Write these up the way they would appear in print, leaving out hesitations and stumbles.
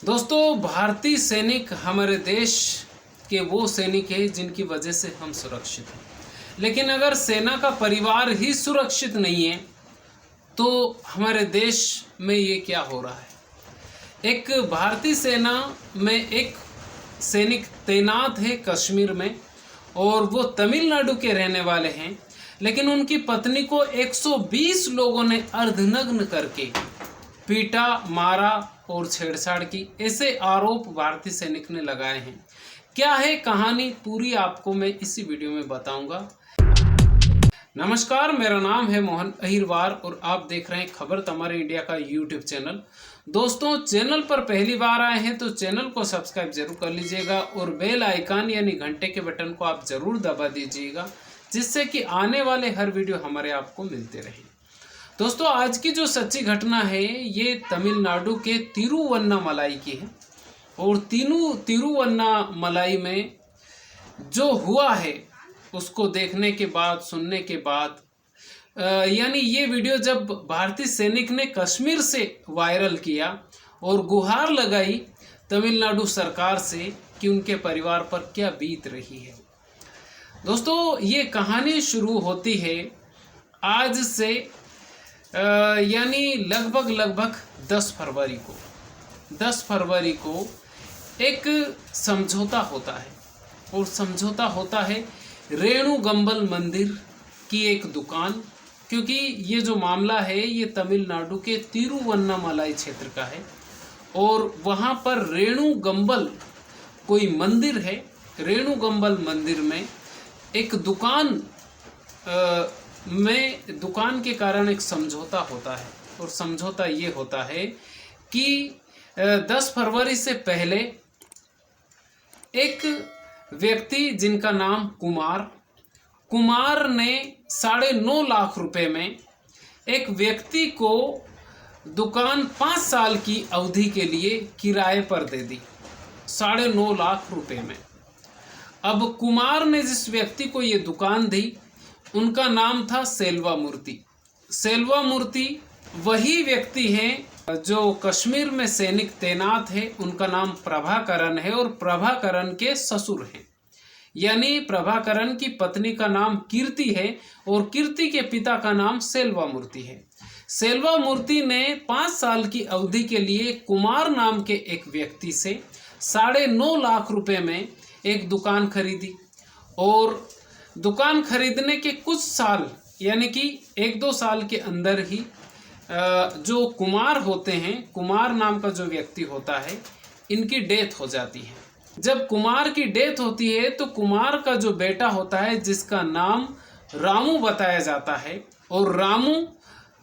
दोस्तों, भारतीय सैनिक हमारे देश के वो सैनिक हैं जिनकी वजह से हम सुरक्षित हैं। लेकिन अगर सेना का परिवार ही सुरक्षित नहीं है तो हमारे देश में ये क्या हो रहा है। एक भारतीय सेना में एक सैनिक तैनात है कश्मीर में और वो तमिलनाडु के रहने वाले हैं, लेकिन उनकी पत्नी को 120 लोगों ने अर्धनग्न करके पीटा, मारा और छेड़छाड़ की, ऐसे आरोप भारतीय सैनिक ने लगाए हैं। क्या है कहानी पूरी आपको मैं इसी वीडियो में बताऊंगा। नमस्कार, मेरा नाम है मोहन अहिरवार और आप देख रहे हैं खबर तमारे इंडिया का यूट्यूब चैनल। दोस्तों, चैनल पर पहली बार आए हैं तो चैनल को सब्सक्राइब जरूर कर लीजिएगा और बेल आइकन यानी घंटे के बटन को आप जरूर दबा दीजिएगा, जिससे कि आने वाले हर वीडियो हमारे आपको मिलते रहे। दोस्तों, आज की जो सच्ची घटना है ये तमिलनाडु के तिरुवन्नामलाई की है और तिरुवन्नामलाई में जो हुआ है उसको देखने के बाद, सुनने के बाद, यानी ये वीडियो जब भारतीय सैनिक ने कश्मीर से वायरल किया और गुहार लगाई तमिलनाडु सरकार से कि उनके परिवार पर क्या बीत रही है। दोस्तों, ये कहानी शुरू होती है आज से यानी लगभग 10 फरवरी को एक समझौता होता है और समझौता होता है रेणुगंबल मंदिर की एक दुकान, क्योंकि ये जो मामला है ये तमिलनाडु के तिरुवन्नामलाई क्षेत्र का है और वहाँ पर रेणुगंबल कोई मंदिर है। रेणुगंबल मंदिर में एक दुकान के कारण एक समझौता होता है और समझौता ये होता है कि 10 फरवरी से पहले एक व्यक्ति जिनका नाम कुमार ने 9.5 लाख रुपए में एक व्यक्ति को दुकान 5 साल की अवधि के लिए किराए पर दे दी, 9.5 लाख रुपए में। अब कुमार ने जिस व्यक्ति को ये दुकान दी उनका नाम था सेल्वा मूर्ति। वही व्यक्ति हैं जो कश्मीर में सैनिक तैनात है, उनका नाम प्रभाकरण है और प्रभाकरण के ससुर हैं, यानी प्रभाकरण की पत्नी का नाम कीर्ति है और कीर्ति के पिता का नाम सेल्वा मूर्ति है। सेल्वा मूर्ति ने 5 साल की अवधि के लिए कुमार नाम के एक व्यक्ति से 9.5 लाख रुपए में एक दुकान खरीदी और दुकान खरीदने के कुछ साल यानी कि 1-2 साल के अंदर ही जो कुमार होते हैं, कुमार नाम का जो व्यक्ति होता है, इनकी डेथ हो जाती है। जब कुमार की डेथ होती है तो कुमार का जो बेटा होता है जिसका नाम रामू बताया जाता है और रामू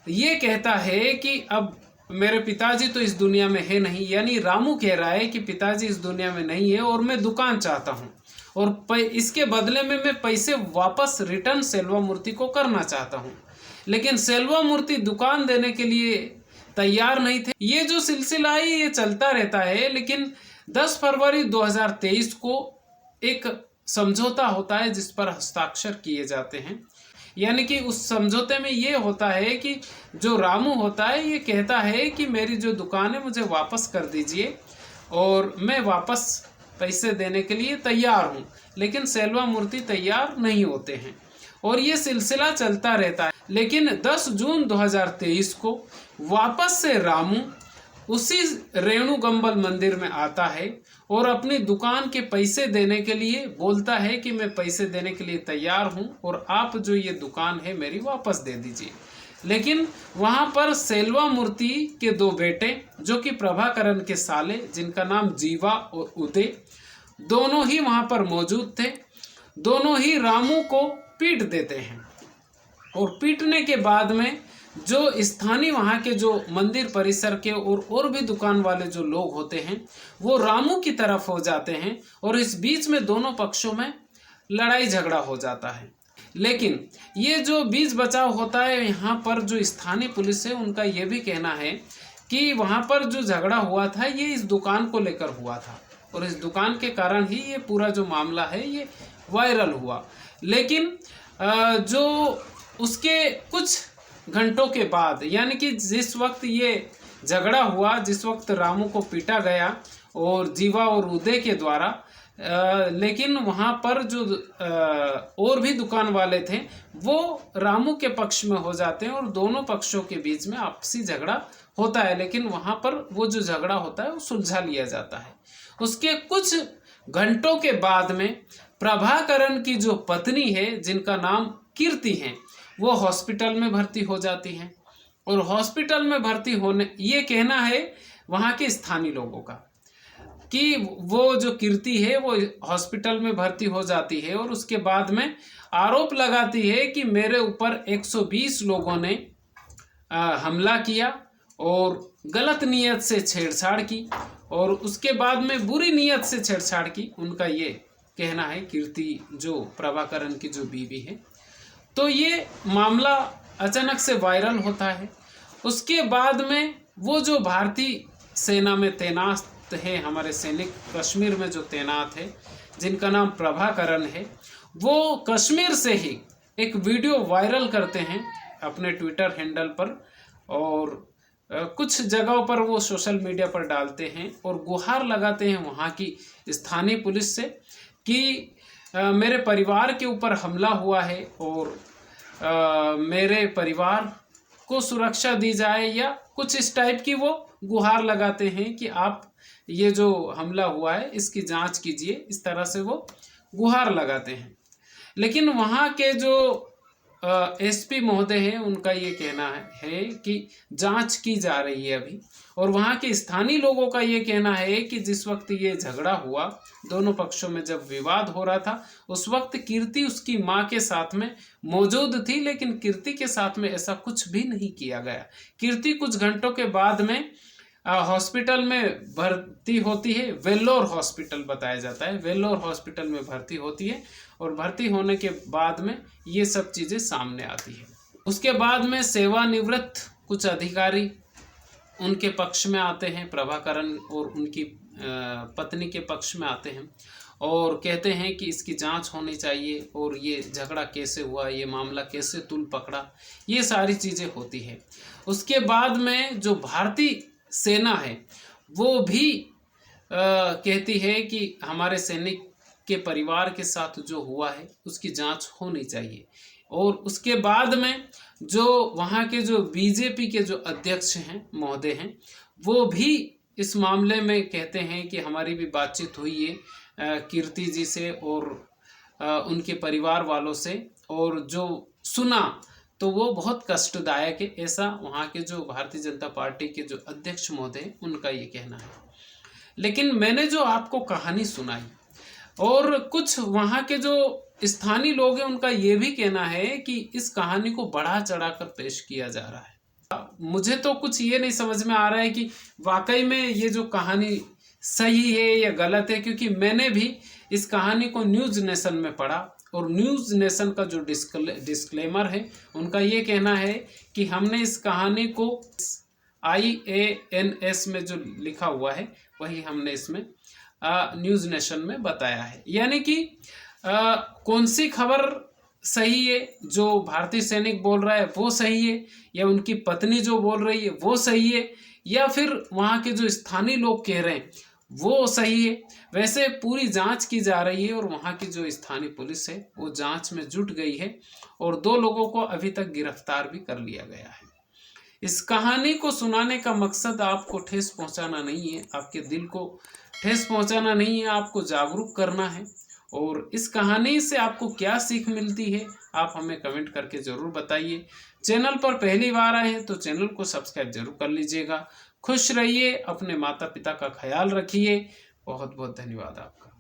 ये कहता है कि अब मेरे पिताजी तो इस दुनिया में है नहीं, यानी रामू कह रहा है कि पिताजी इस दुनिया में नहीं है और मैं दुकान चाहता हूँ और इसके बदले में मैं पैसे वापस रिटर्न सेल्वा मूर्ति को करना चाहता हूँ। लेकिन सेल्वा मूर्ति दुकान देने के लिए तैयार नहीं थे। ये जो सिलसिला है ये चलता रहता है, लेकिन 10 फरवरी 2023 को एक समझौता होता है जिस पर हस्ताक्षर किए जाते हैं। यानी कि उस समझौते में ये होता है कि जो रामू होता है ये कहता है कि मेरी जो दुकान है मुझे वापस कर दीजिए और मैं वापस पैसे देने के लिए तैयार हूँ, लेकिन सेल्वा मूर्ति तैयार नहीं होते हैं और ये सिलसिला चलता रहता है। लेकिन 10 जून 2023 को वापस से रामू उसी रेणुगंबल मंदिर में आता है और अपनी दुकान के पैसे देने के लिए बोलता है कि मैं पैसे देने के लिए तैयार हूँ और आप जो ये दुकान है मेरी वापस दे दीजिए। लेकिन वहाँ पर सेल्वा मूर्ति के 2 बेटे जो कि प्रभाकरण के साले, जिनका नाम जीवा और उदय, दोनों ही वहाँ पर मौजूद थे। दोनों ही रामू को पीट देते हैं और पीटने के बाद में जो स्थानीय वहाँ के जो मंदिर परिसर के और भी दुकान वाले जो लोग होते हैं वो रामू की तरफ हो जाते हैं और इस बीच में दोनों पक्षों में लड़ाई झगड़ा हो जाता है। लेकिन ये जो बीच बचाव होता है, यहाँ पर जो स्थानीय पुलिस है उनका ये भी कहना है कि वहाँ पर जो झगड़ा हुआ था ये इस दुकान को लेकर हुआ था और इस दुकान के कारण ही ये पूरा जो मामला है ये वायरल हुआ। लेकिन जो उसके कुछ घंटों के बाद, यानी कि जिस वक्त ये झगड़ा हुआ, जिस वक्त रामू को पीटा गया और जीवा और उदय के द्वारा, लेकिन वहाँ पर जो और भी दुकान वाले थे वो रामू के पक्ष में हो जाते हैं और दोनों पक्षों के बीच में आपसी झगड़ा होता है, लेकिन वहाँ पर वो जो झगड़ा होता है वो सुलझा लिया जाता है। उसके कुछ घंटों के बाद में प्रभाकरण की जो पत्नी है, जिनका नाम कीर्ति है, वो हॉस्पिटल में भर्ती हो जाती हैं। और हॉस्पिटल में भर्ती होने, ये कहना है वहाँ के स्थानीय लोगों का कि वो जो कीर्ति है वो हॉस्पिटल में भर्ती हो जाती है और उसके बाद में आरोप लगाती है कि मेरे ऊपर 120 लोगों ने हमला किया और गलत नियत से छेड़छाड़ की, और उसके बाद में बुरी नियत से छेड़छाड़ की, उनका ये कहना है, कीर्ति जो प्रभाकरण की जो बीवी है। तो ये मामला अचानक से वायरल होता है। उसके बाद में वो जो भारतीय सेना में तैनात है, हमारे सैनिक कश्मीर में जो तैनात है, जिनका नाम प्रभाकरण है, वो कश्मीर से ही एक वीडियो वायरल करते हैं अपने ट्विटर हैंडल पर, और कुछ जगहों पर वो सोशल मीडिया पर डालते हैं और गुहार लगाते हैं वहाँ की स्थानीय पुलिस से कि मेरे परिवार के ऊपर हमला हुआ है और मेरे परिवार को सुरक्षा दी जाए, या कुछ इस टाइप की वो गुहार लगाते हैं कि आप ये जो हमला हुआ है इसकी जांच कीजिए। इस तरह से वो गुहार लगाते हैं। लेकिन वहाँ के जो एसपी महोदय हैं, उनका ये कहना है कि जांच की जा रही है अभी, और वहाँ के स्थानीय लोगों का ये कहना है कि जिस वक्त ये झगड़ा हुआ, दोनों पक्षों में जब विवाद हो रहा था, उस वक्त कीर्ति उसकी माँ के साथ में मौजूद थी, लेकिन कीर्ति के साथ में ऐसा कुछ भी नहीं किया गया। कीर्ति कुछ घंटों के बाद में हॉस्पिटल में भर्ती होती है, वेल्लोर हॉस्पिटल बताया जाता है, वेल्लोर हॉस्पिटल में भर्ती होती है, और भर्ती होने के बाद में ये सब चीज़ें सामने आती है। उसके बाद में सेवानिवृत्त कुछ अधिकारी उनके पक्ष में आते हैं, प्रभाकरण और उनकी पत्नी के पक्ष में आते हैं और कहते हैं कि इसकी जांच होनी चाहिए और ये झगड़ा कैसे हुआ, ये मामला कैसे तुल पकड़ा, ये सारी चीज़ें होती है। उसके बाद में जो भारतीय सेना है वो भी कहती है कि हमारे सैनिक के परिवार के साथ जो हुआ है उसकी जांच होनी चाहिए। और उसके बाद में जो वहाँ के जो बीजेपी के जो अध्यक्ष हैं, महोदय हैं, वो भी इस मामले में कहते हैं कि हमारी भी बातचीत हुई है कीर्ति जी से और उनके परिवार वालों से, और जो सुना तो वो बहुत कष्टदायक है। ऐसा वहाँ के जो भारतीय जनता पार्टी के जो अध्यक्ष महोदय हैं, उनका ये कहना है। लेकिन मैंने जो आपको कहानी सुनाई और कुछ वहाँ के जो स्थानीय लोग हैं, उनका ये भी कहना है कि इस कहानी को बढ़ा चढ़ाकर पेश किया जा रहा है। मुझे तो कुछ ये नहीं समझ में आ रहा है कि वाकई में ये जो कहानी सही है या गलत है, क्योंकि मैंने भी इस कहानी को न्यूज़ नेशन में पढ़ा और न्यूज़ नेशन का जो डिस्क्लेमर है, उनका ये कहना है कि हमने इस कहानी को IANS में जो लिखा हुआ है वही हमने इसमें न्यूज़ नेशन में बताया है। यानी कि कौन सी खबर सही है, जो भारतीय सैनिक बोल रहा है वो सही है, या उनकी पत्नी जो बोल रही है वो सही है, या फिर वहाँ के जो स्थानीय लोग कह रहे हैं वो सही है। वैसे पूरी जांच की जा रही है और वहाँ की जो स्थानीय पुलिस है वो जांच में जुट गई है और 2 लोगों को अभी तक गिरफ्तार भी कर लिया गया है। इस कहानी को सुनाने का मकसद आपको ठेस पहुँचाना नहीं है, आपके दिल को ठेस पहुँचाना नहीं है, आपको जागरूक करना है। और इस कहानी से आपको क्या सीख मिलती है आप हमें कमेंट करके ज़रूर बताइए। चैनल पर पहली बार आए हैं तो चैनल को सब्सक्राइब जरूर कर लीजिएगा। खुश रहिए, अपने माता पिता का ख्याल रखिए। बहुत बहुत धन्यवाद आपका।